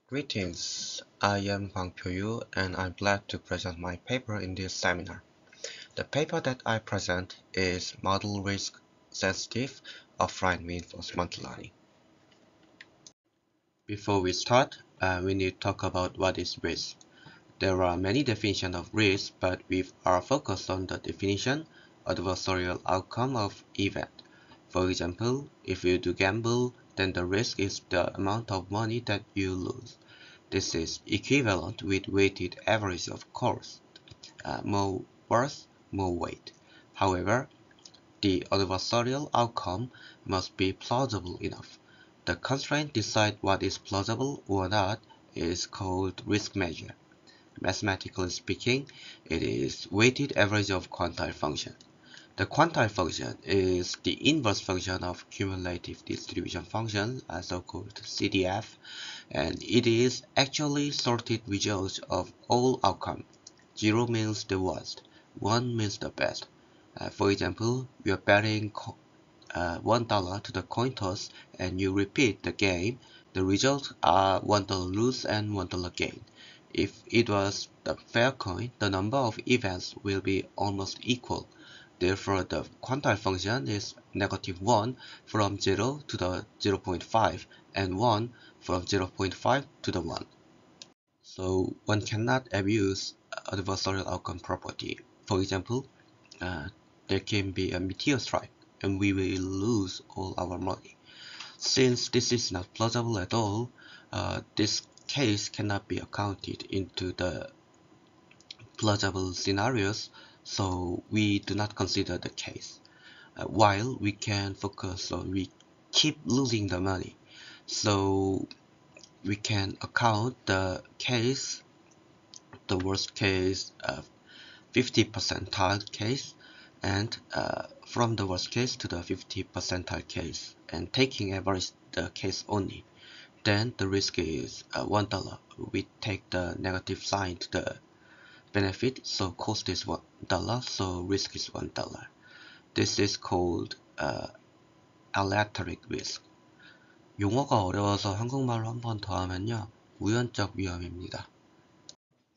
Greetings, I am Hwang Pyo-yu and I'm glad to present my paper in this seminar. The paper that I present is Model Risk Sensitive Offline Reinforcement Learning. Before we start, we need to talk about what is risk. There are many definitions of risk, but we are focused on the definition, adversarial outcome of event. For example, if you do gamble, then the risk is the amount of money that you lose. This is equivalent with weighted average of course, more worth, more weight. However, the adversarial outcome must be plausible enough. The constraint to decide what is plausible or not is called risk measure. Mathematically speaking, it is weighted average of quantile function. The quantile function is the inverse function of cumulative distribution function, also called CDF, and it is actually sorted results of all outcomes. 0 means the worst, 1 means the best. For example, you are betting $1 to the coin toss and you repeat the game. The results are $1 lose and $1 gain. If it was the fair coin, the number of events will be almost equal. Therefore, the quantile function is -1 from 0 to the 0.5 and 1 from 0.5 to the 1. So one cannot abuse adversarial outcome property. For example, there can be a meteor strike and we will lose all our money. Since this is not plausible at all, this case cannot be accounted into the plausible scenarios, so we do not consider the case. While we can focus on we keep losing the money, so we can account the case, the worst case, 50 percentile case, and from the worst case to the 50 percentile case, and taking average the case only. Then the risk is $1. We take the negative sign to the benefit, so cost is $1, so risk is $1. This is called aleatoric risk. 용어가 어려워서 한국말로 한 번 더 하면요, 우연적 위험입니다.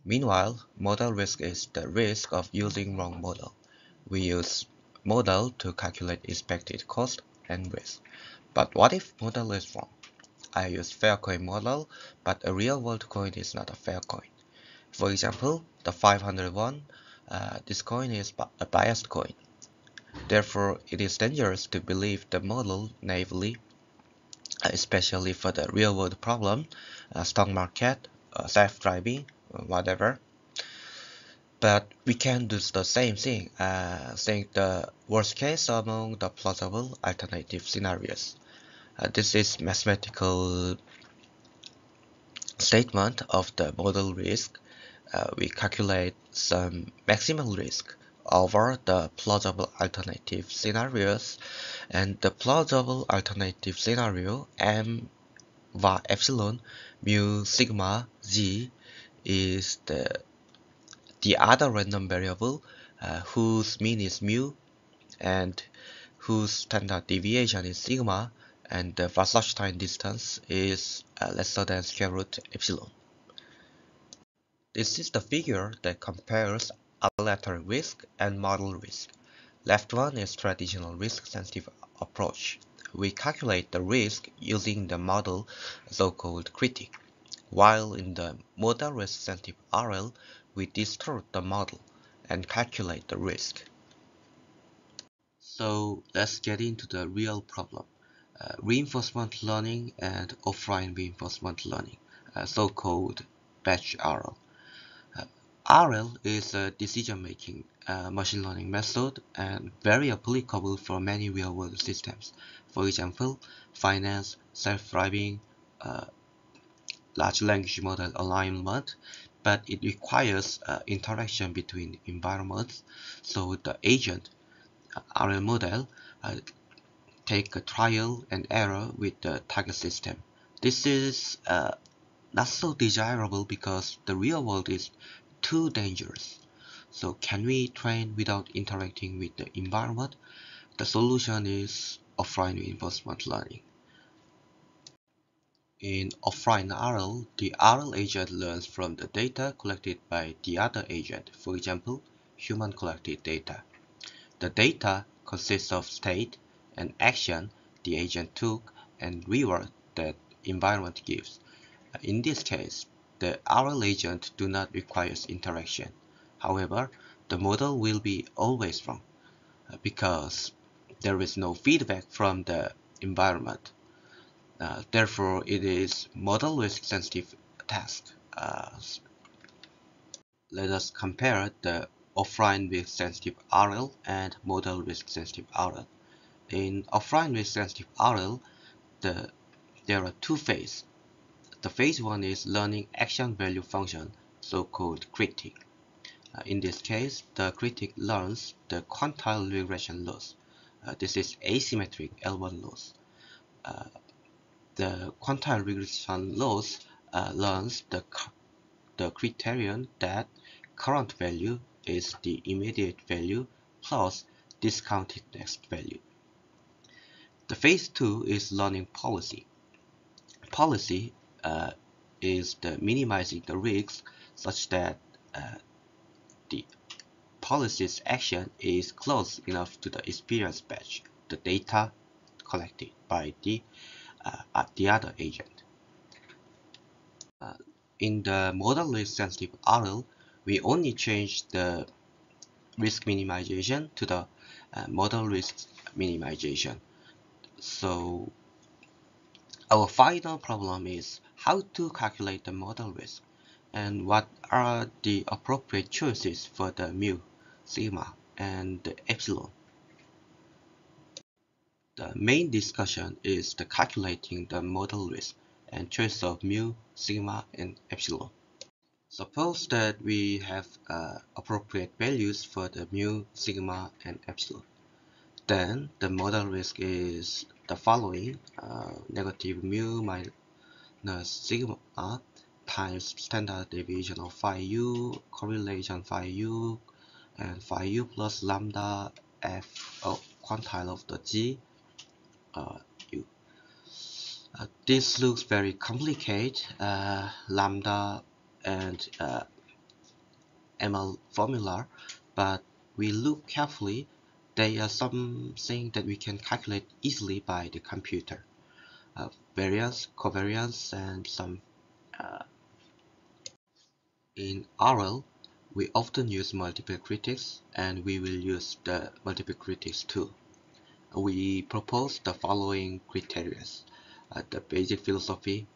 Meanwhile, model risk is the risk of using wrong model. We use model to calculate expected cost and risk. But what if model is wrong? I use fair coin model, but a real world coin is not a fair coin. For example, the 500 won, this coin is a biased coin. Therefore, it is dangerous to believe the model naively, especially for the real-world problem, stock market, self-driving, whatever. But we can do the same thing, think the worst case among the plausible alternative scenarios. This is mathematical statement of the model risk. We calculate some maximal risk over the plausible alternative scenarios, and the plausible alternative scenario m var epsilon mu sigma z is the other random variable whose mean is mu and whose standard deviation is sigma, and the Wasserstein distance is lesser than square root epsilon. This is the figure that compares aleatoric risk and model risk. Left one is traditional risk-sensitive approach. We calculate the risk using the model, so-called critic, while in the model risk-sensitive RL, we distort the model and calculate the risk. So let's get into the real problem. Reinforcement learning and offline reinforcement learning, so-called batch RL. RL is a decision-making machine learning method and very applicable for many real-world systems. For example, finance, self-driving, large language model alignment, but it requires interaction between environments. So the agent RL model take a trial and error with the target system. This is not so desirable because the real world is too dangerous. So can we train without interacting with the environment? The solution is offline reinforcement learning. In offline RL, the RL agent learns from the data collected by the other agent, for example, human collected data. The data consists of state and action the agent took and reward that environment gives. In this case, the RL agent do not require interaction. However, the model will be always wrong because there is no feedback from the environment. Therefore, it is model risk sensitive task. Let us compare the offline risk sensitive RL and model risk sensitive RL. In offline risk sensitive RL, there are two phases. The phase one is learning action value function, so-called critic. In this case, the critic learns the quantile regression loss. This is asymmetric L1 loss. The quantile regression loss learns the criterion that current value is the immediate value plus discounted next value. The phase 2 is learning policy. Policy is the minimizing the risks such that the policy's action is close enough to the experience batch, the data collected by the other agent. In the model risk sensitive RL, we only change the risk minimization to the model risk minimization. So our final problem is how to calculate the model risk and what are the appropriate choices for the mu, sigma, and the epsilon. The main discussion is the calculating the model risk and choice of mu, sigma, and epsilon. Suppose that we have appropriate values for the mu, sigma, and epsilon. Then the model risk is the following: negative mu minus sigma times standard deviation of phi u, correlation phi u, and phi u plus lambda f of quantile of the g u. This looks very complicated. Lambda and ML formula, but we look carefully. They are something that we can calculate easily by the computer. Variance, covariance, and some. In RL, we often use multiple critics, and we will use the multiple critics too. We propose the following criteria. The basic philosophy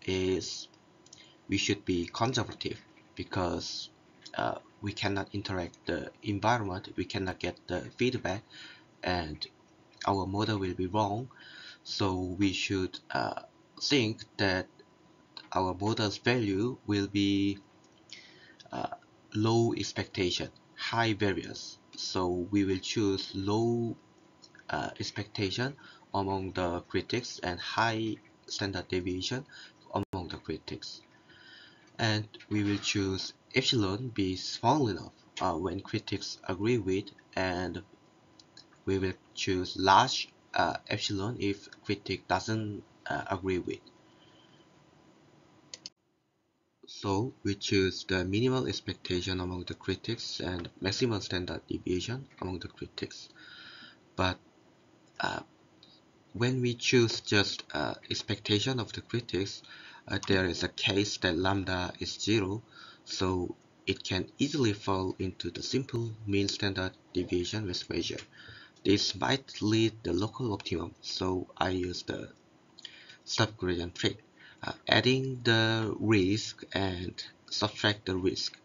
is we should be conservative because we cannot interact the environment, we cannot get the feedback, and our model will be wrong. So we should think that our model's value will be low expectation, high variance. So we will choose low expectation among the critics and high standard deviation among the critics. And we will choose epsilon be small enough when critics agree with, and we will choose large epsilon if critic doesn't agree with. So we choose the minimal expectation among the critics and maximum standard deviation among the critics. But when we choose just expectation of the critics, there is a case that lambda is 0, so it can easily fall into the simple mean standard deviation risk measure. This might lead the local optimum, so I use the subgradient trick, adding the risk and subtract the risk.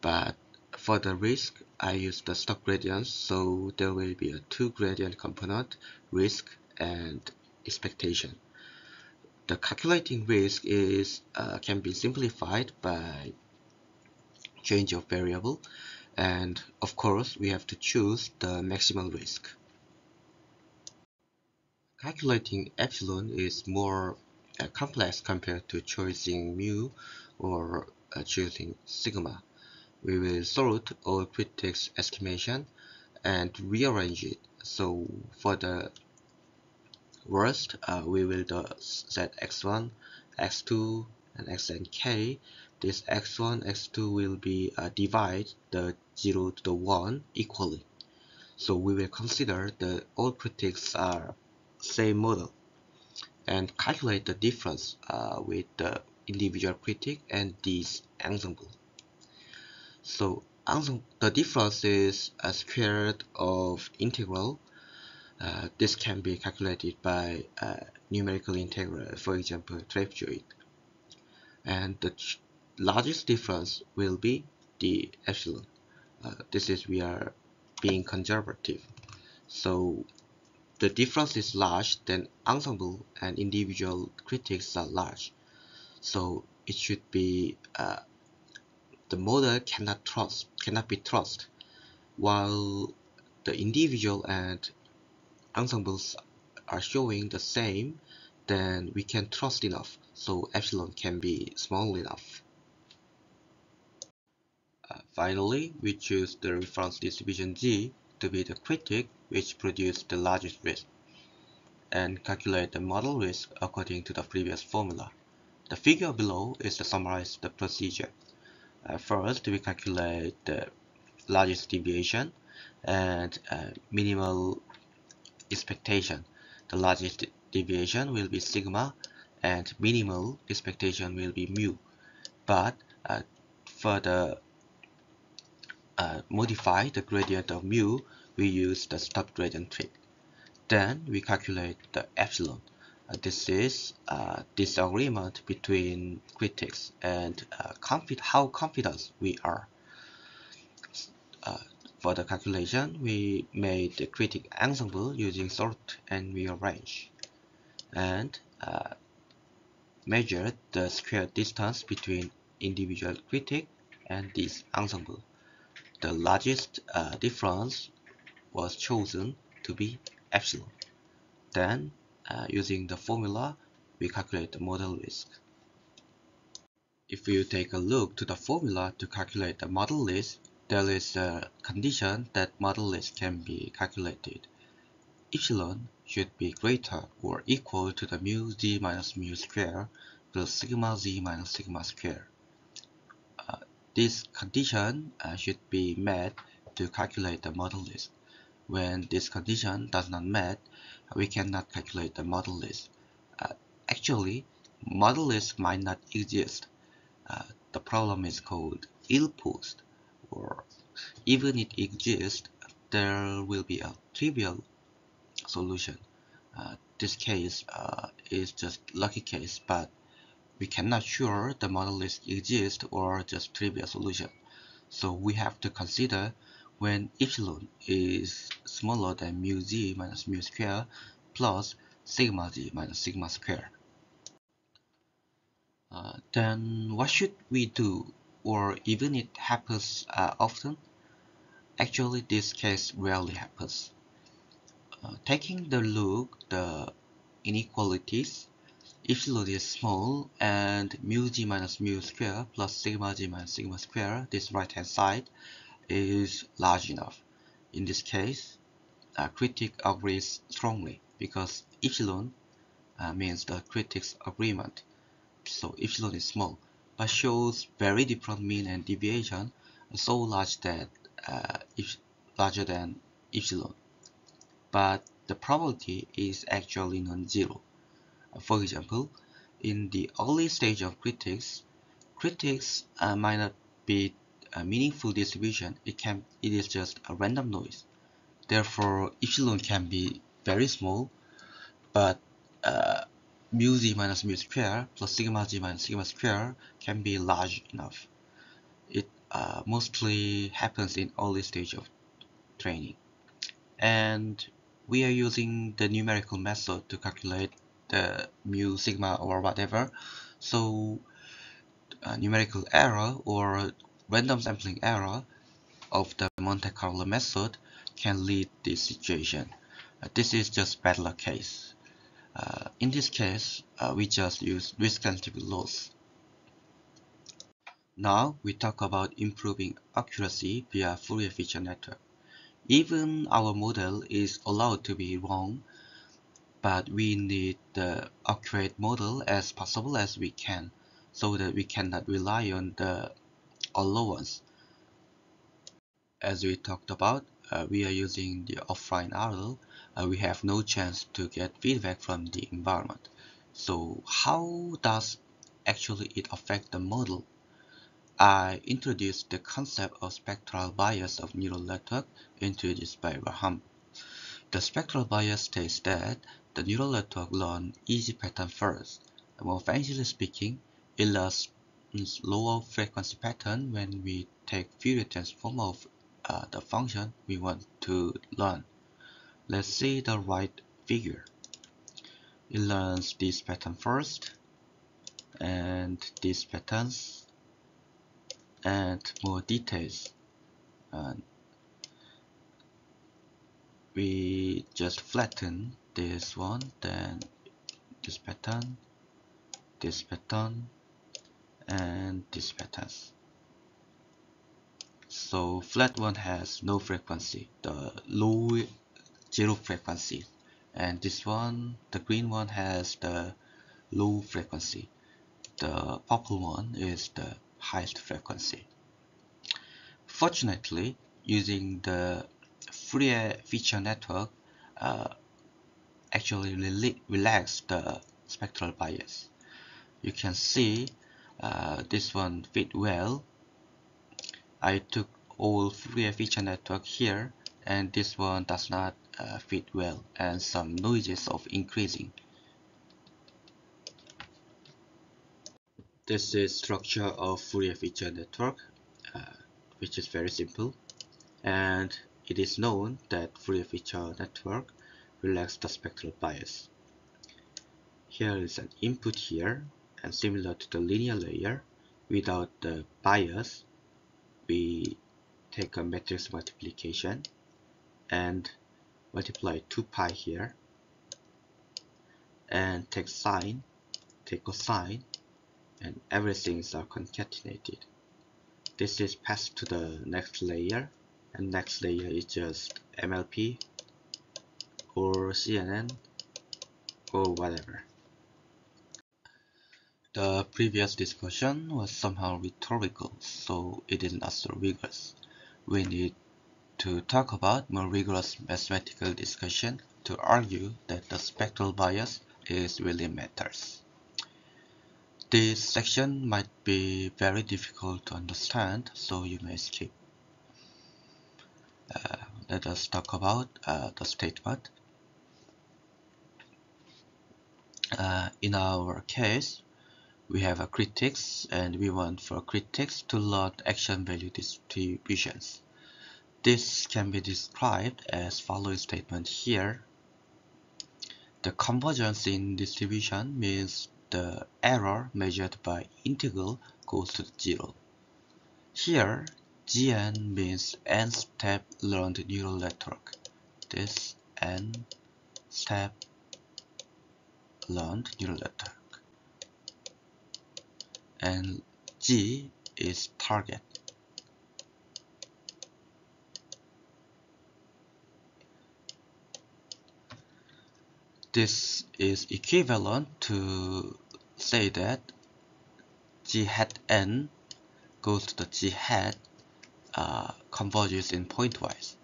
But for the risk, I use the stock gradients, so there will be a two gradient component, risk and expectation. The calculating risk is can be simplified by change of variable, and of course we have to choose the maximum risk. Calculating epsilon is more complex compared to choosing mu or choosing sigma. We will sort all critics estimation and rearrange it. So for the First, we will set x1, x2, and xn k. This x1, x2 will be divide the 0 to the 1 equally. So we will consider the all critics are same model and calculate the difference with the individual critic and this ensemble. So the difference is a square root of integral. This can be calculated by numerical integral, for example, trapezoid. And the largest difference will be the epsilon. This is we are being conservative. So the difference is large, then ensemble and individual critics are large. So it should be the model cannot be trusted, while the individual and ensembles are showing the same, then we can trust enough, so epsilon can be small enough. Finally, we choose the reference distribution G to be the critic which produced the largest risk, and calculate the model risk according to the previous formula. The figure below is to summarize the procedure. First, we calculate the largest deviation and minimal expectation. The largest deviation will be sigma and minimal expectation will be mu. But further modify the gradient of mu, we use the stop gradient trick. Then we calculate the epsilon. This is disagreement between critics and how confident we are. For the calculation, we made the critic ensemble using sort and rearrange, and measured the square distance between individual critic and this ensemble. The largest difference was chosen to be epsilon. Then, using the formula, we calculate the model risk. If you take a look to the formula to calculate the model risk, there is a condition that model risk can be calculated. Epsilon should be greater or equal to the mu z minus mu square plus sigma z minus sigma square. This condition should be met to calculate the model risk. When this condition does not met, we cannot calculate the model risk. Actually, model risk might not exist. The problem is called ill-posed, or even it exists, there will be a trivial solution. This case is just lucky case, but we cannot sure the model risk exists or just trivial solution. So we have to consider when epsilon is smaller than mu z minus mu square plus sigma z minus sigma square. Then what should we do, or even it happens often? Actually, this case rarely happens. Taking the look the inequalities, epsilon is small and mu g minus mu square plus sigma g minus sigma square, this right hand side, is large enough. In this case, critic agrees strongly because epsilon means the critic's agreement. So epsilon is small, but shows very different mean and deviation, so large that larger than epsilon. But the probability is actually non-zero. For example, in the early stage of critics might not be a meaningful distribution. It is just a random noise. Therefore, epsilon can be very small, but mu z minus mu square plus sigma z minus sigma square can be large enough. It mostly happens in early stage of training. And we are using the numerical method to calculate the mu, sigma, or whatever. So numerical error or random sampling error of the Monte Carlo method can lead this situation. This is just bad luck case. In this case, we just use risk scientific loss. Now we talk about improving accuracy via Fourier feature network. Even our model is allowed to be wrong, but we need the accurate model as possible as we can, so that we cannot rely on the allowance. As we talked about, we are using the offline RL. We have no chance to get feedback from the environment. So how does actually it affect the model? I introduced the concept of spectral bias of neural network introduced by Raham. The spectral bias states that the neural network learns easy pattern first. More fancily speaking, it learns lower frequency pattern when we take Fourier transform of the function we want to learn. Let's see the right figure. It learns this pattern first, and these patterns, and more details. We just flatten this one, then this pattern, and these patterns. So flat one has no frequency, the low zero frequency, and this one, the green one, has the low frequency. The purple one is the highest frequency. Fortunately, using the Fourier feature network actually relax the spectral bias. You can see this one fit well. I took all Fourier feature network here, and this one does not fit well, and some noises of increasing. This is structure of Fourier feature network, which is very simple, and it is known that Fourier feature network relaxes the spectral bias. Here is an input here, and similar to the linear layer, without the bias, we take a matrix multiplication and multiply 2 pi here, and take sine, take cosine, and everything is concatenated. This is passed to the next layer, and next layer is just MLP or CNN or whatever. The previous discussion was somehow rhetorical, so it is not so rigorous. We need to talk about more rigorous mathematical discussion to argue that the spectral bias is really matters. This section might be very difficult to understand, so you may skip. Let us talk about the statement. In our case, we have a critics, and we want for critics to learn action value distributions. This can be described as following statement here. The convergence in distribution means the error measured by integral goes to 0. Here, Gn means n-step learned neural network. This n-step learned neural network. And G is target. This is equivalent to say that G hat n goes to the G hat converges in pointwise.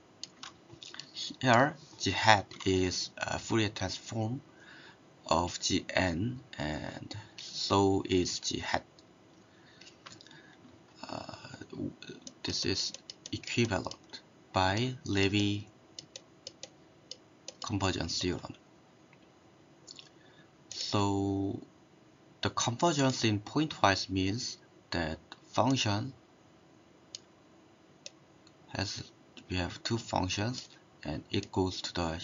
Here, G hat is a Fourier transform of Gn, and so is G hat. This is equivalent by Levy convergence theorem. So the convergence in pointwise means that function we have two functions, and it goes to the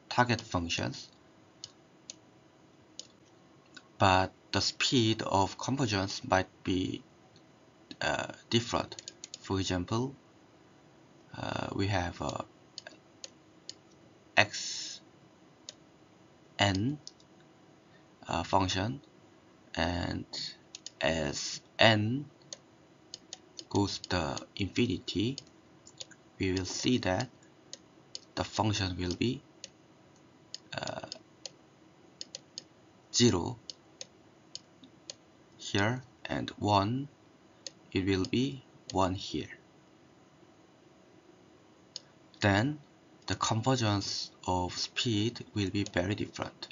target functions, but the speed of convergence might be different. For example, we have xn function, and as n goes to infinity, we will see that the function will be 0 here and 1, it will be 1 here. Then the convergence of speed will be very different.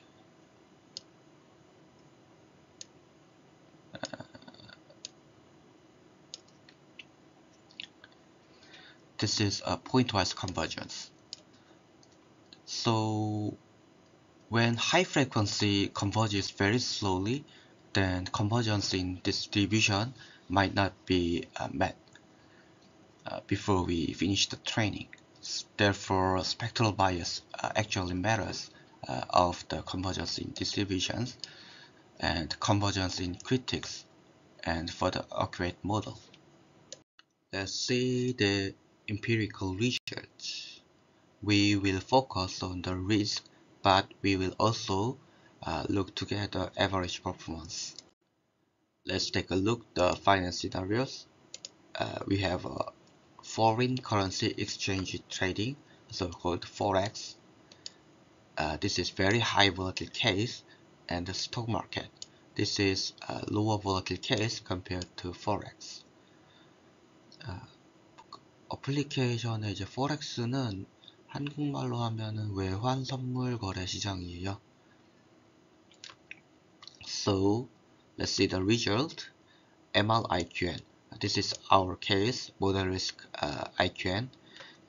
This is a pointwise convergence. So when high frequency converges very slowly, then convergence in distribution might not be met before we finish the training. Therefore, spectral bias actually matters of the convergence in distributions and convergence in critics and for the accurate model. Let's see the empirical research. We will focus on the risk, but we will also look to get the average performance. Let's take a look at the finance scenarios. We have foreign currency exchange trading, so-called Forex. This is very high volatile case, and the stock market. This is a lower volatile case compared to Forex. 어플리케이션의 이제 Forex는 한국말로 하면은 외환 선물 거래 시장이에요. So let's see the result. MR IQN. This is our case, model risk IQN,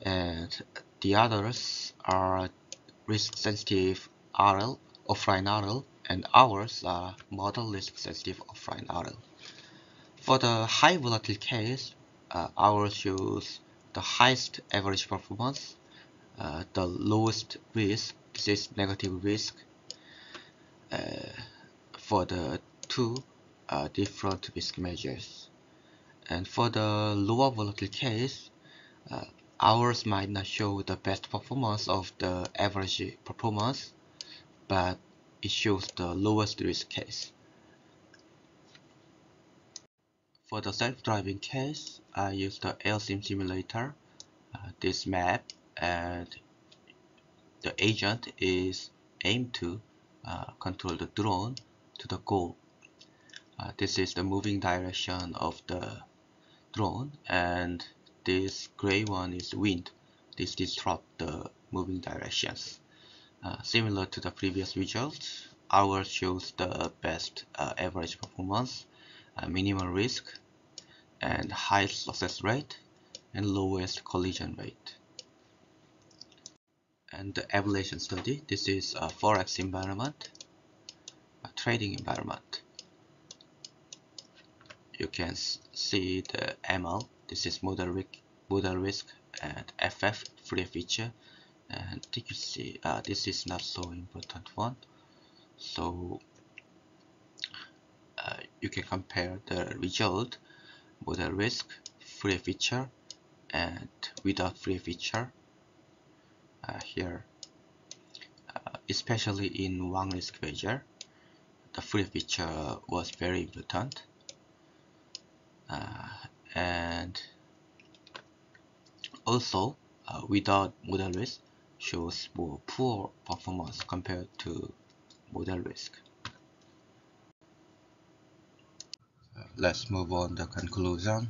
and the others are risk sensitive RL, offline RL, and ours are model risk sensitive offline RL. For the high volatile case, ours shows the highest average performance, the lowest risk. This is negative risk for the two different risk measures. And for the lower volatile case, ours might not show the best performance of the average performance, but it shows the lowest risk case. For the self-driving case, I used the AirSim simulator, this map, and the agent is aimed to control the drone to the goal. This is the moving direction of the drone, and this gray one is wind. This disrupts the moving directions. Similar to the previous results, ours shows the best average performance, minimal risk, and high success rate, and lowest collision rate. And the evaluation study, this is a Forex environment, a trading environment. You can see the ML, this is model risk, and FF, free feature, and TQC, this is not so important one. So you can compare the result, model risk, free feature, and without free feature here. Especially in one risk measure, the free feature was very important. And also without model risk shows more poor performance compared to model risk. Let's move on to the conclusion.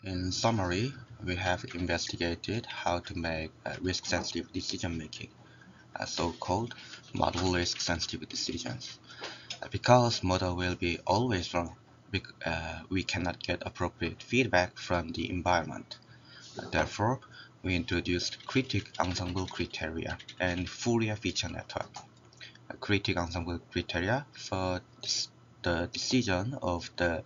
In summary, we have investigated how to make risk-sensitive decision making, so-called model risk-sensitive decisions. Because model will be always wrong, we cannot get appropriate feedback from the environment. Therefore, we introduced critic-ensemble criteria and Fourier feature network. Critic-ensemble criteria for the decision of the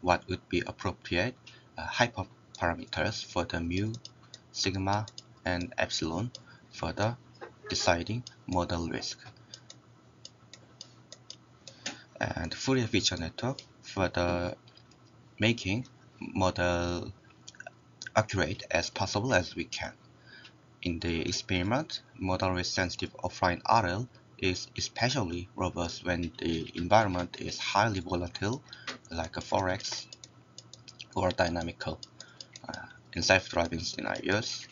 what would be appropriate hyperparameters for the mu, sigma, and epsilon for the deciding model risk. And Fourier feature network for the making model accurate as possible as we can. In the experiment, model risk sensitive offline RL is especially robust when the environment is highly volatile, like a Forex or dynamical. In self-driving scenarios,